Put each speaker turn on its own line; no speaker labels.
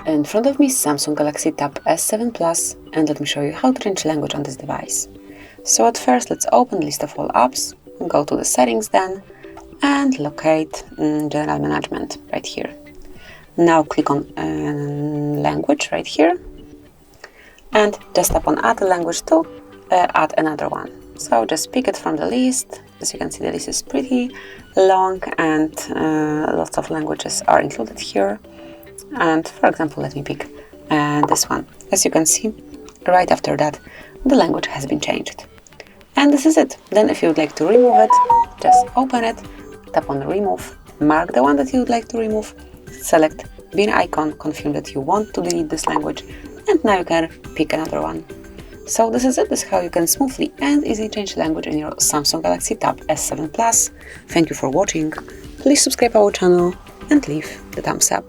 In front of me is Samsung Galaxy Tab S7 Plus, and let me show you how to change language on this device. So at first, let's open list of all apps, go to the settings then, and locate General Management right here. Now click on language right here, and just tap on add a language to add another one. So just pick it from the list. As you can see, the list is pretty long and lots of languages are included here. And for example, let me pick this one. As you can see, right after that, the language has been changed. And this is it. Then if you would like to remove it, just open it, tap on remove, mark the one that you would like to remove, select bin icon, confirm that you want to delete this language, and now you can pick another one. So this is it. This is how you can smoothly and easily change language in your Samsung Galaxy Tab S7 Plus. Thank you for watching. Please subscribe our channel and leave the thumbs up.